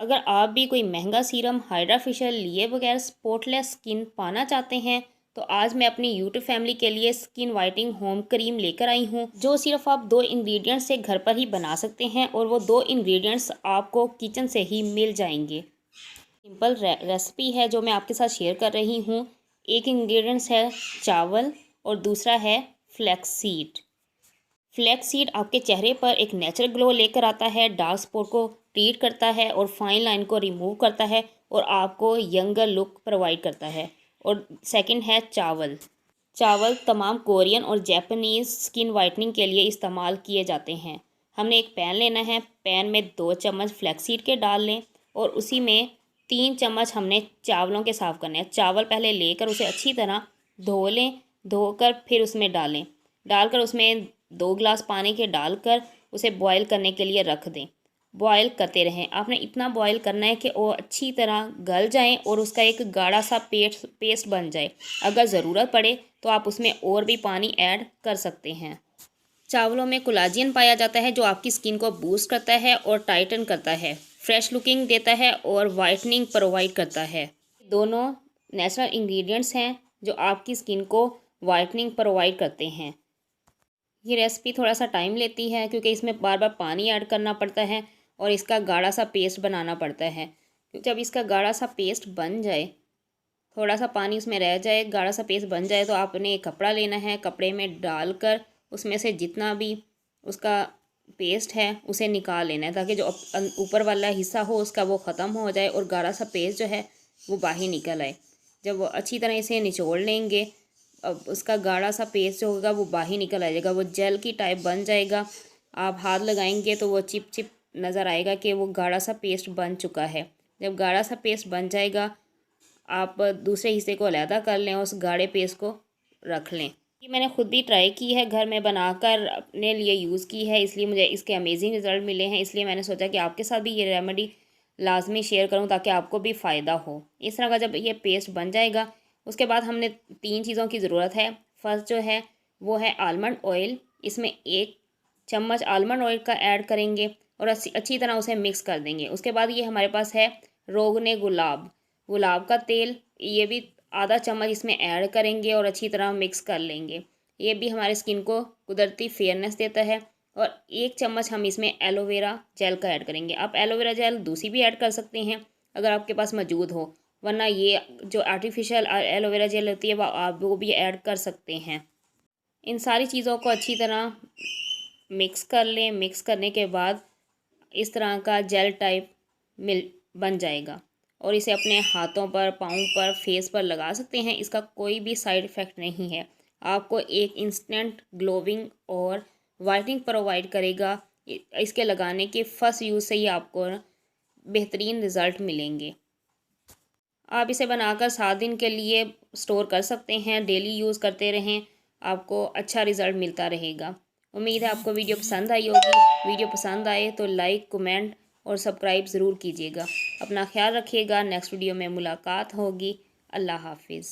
अगर आप भी कोई महंगा सीरम हाइड्रा फेशियल लिए बगैर स्पॉटलेस स्किन पाना चाहते हैं तो आज मैं अपनी यूट्यूब फैमिली के लिए स्किन वाइटनिंग होम क्रीम लेकर आई हूँ, जो सिर्फ आप 2 इंग्रेडिएंट्स से घर पर ही बना सकते हैं और वो 2 इंग्रेडिएंट्स आपको किचन से ही मिल जाएंगे। सिंपल रेसिपी है जो मैं आपके साथ शेयर कर रही हूँ। एक इंग्रेडिएंट्स है चावल और दूसरा है फ्लैक्स सीड। फ्लैक्स सीड आपके चेहरे पर एक नेचुरल ग्लो लेकर आता है, डार्क स्पॉट को ट्रीट करता है और फाइन लाइन को रिमूव करता है और आपको यंगर लुक प्रोवाइड करता है। और सेकंड है चावल। चावल तमाम कोरियन और जापानीज़ स्किन वाइटनिंग के लिए इस्तेमाल किए जाते हैं। हमने एक पैन लेना है, पैन में 2 चम्मच फ्लैक्स सीड के डाल लें और उसी में 3 चम्मच हमने चावलों के साफ़ करने हैं। चावल पहले लेकर उसे अच्छी तरह धो लें, धोकर फिर उसमें डालकर उसमें 2 गिलास पानी के डालकर उसे बॉईल करने के लिए रख दें। बॉईल करते रहें। आपने इतना बॉईल करना है कि वो अच्छी तरह गल जाएं और उसका एक गाढ़ा सा पेस्ट बन जाए। अगर ज़रूरत पड़े तो आप उसमें और भी पानी ऐड कर सकते हैं। चावलों में कोलाजन पाया जाता है जो आपकी स्किन को बूस्ट करता है और टाइटन करता है, फ्रेश लुकिंग देता है और वाइटनिंग प्रोवाइड करता है। दोनों नेचुरल इंग्रेडिएंट्स हैं जो आपकी स्किन को वाइटनिंग प्रोवाइड करते हैं। ये रेसिपी थोड़ा सा टाइम लेती है क्योंकि इसमें बार बार पानी ऐड करना पड़ता है और इसका गाढ़ा सा पेस्ट बनाना पड़ता है। जब इसका गाढ़ा सा पेस्ट बन जाए, थोड़ा सा पानी उसमें रह जाए, गाढ़ा सा पेस्ट बन जाए तो आपने एक कपड़ा लेना है। कपड़े में डालकर उसमें से जितना भी उसका पेस्ट है उसे निकाल लेना है ताकि जो ऊपर वाला हिस्सा हो उसका वो ख़त्म हो जाए और गाढ़ा सा पेस्ट जो है वो बाहर निकल आए। जब वो अच्छी तरह इसे निचोड़ लेंगे, अब उसका गाढ़ा सा पेस्ट जो होगा वो बाहर निकल आ जाएगा, वो जेल की टाइप बन जाएगा। आप हाथ लगाएंगे तो वो चिप चिप नज़र आएगा कि वो गाढ़ा सा पेस्ट बन चुका है। जब गाढ़ा सा पेस्ट बन जाएगा आप दूसरे हिस्से को अलहदा कर लें, उस गाढ़े पेस्ट को रख लें। ये मैंने खुद भी ट्राई की है, घर में बनाकर अपने लिए यूज़ की है, इसलिए मुझे इसके अमेजिंग रिज़ल्ट मिले हैं। इसलिए मैंने सोचा कि आपके साथ भी ये रेमेडी लाजमी शेयर करूं ताकि आपको भी फ़ायदा हो। इस तरह का जब ये पेस्ट बन जाएगा उसके बाद हमने 3 चीज़ों की ज़रूरत है। फर्स्ट जो है वो है आलमंड ऑयल। इसमें 1 चम्मच आलमंड ऑयल का ऐड करेंगे और अच्छी तरह उसे मिक्स कर देंगे। उसके बाद ये हमारे पास है रोगने गुलाब का तेल, ये भी आधा चम्मच इसमें ऐड करेंगे और अच्छी तरह मिक्स कर लेंगे। ये भी हमारे स्किन को कुदरती फेयरनेस देता है। और 1 चम्मच हम इसमें एलोवेरा जेल का ऐड करेंगे। आप एलोवेरा जेल दूसरी भी ऐड कर सकते हैं अगर आपके पास मौजूद हो, वरना ये जो आर्टिफिशियल एलोवेरा जेल होती है आप वो भी ऐड कर सकते हैं। इन सारी चीज़ों को अच्छी तरह मिक्स कर लें। मिक्स करने के बाद इस तरह का जेल टाइप बन जाएगा और इसे अपने हाथों पर, पाँव पर, फेस पर लगा सकते हैं। इसका कोई भी साइड इफ़ेक्ट नहीं है। आपको एक इंस्टेंट ग्लोविंग और वाइटनिंग प्रोवाइड करेगा। इसके लगाने के फर्स्ट यूज़ से ही आपको बेहतरीन रिज़ल्ट मिलेंगे। आप इसे बनाकर 7 दिन के लिए स्टोर कर सकते हैं, डेली यूज़ करते रहें, आपको अच्छा रिज़ल्ट मिलता रहेगा। उम्मीद है आपको वीडियो पसंद आई होगी। वीडियो पसंद आए तो लाइक, कमेंट और सब्सक्राइब ज़रूर कीजिएगा। अपना ख्याल रखिएगा। नेक्स्ट वीडियो में मुलाकात होगी। अल्लाह हाफिज़।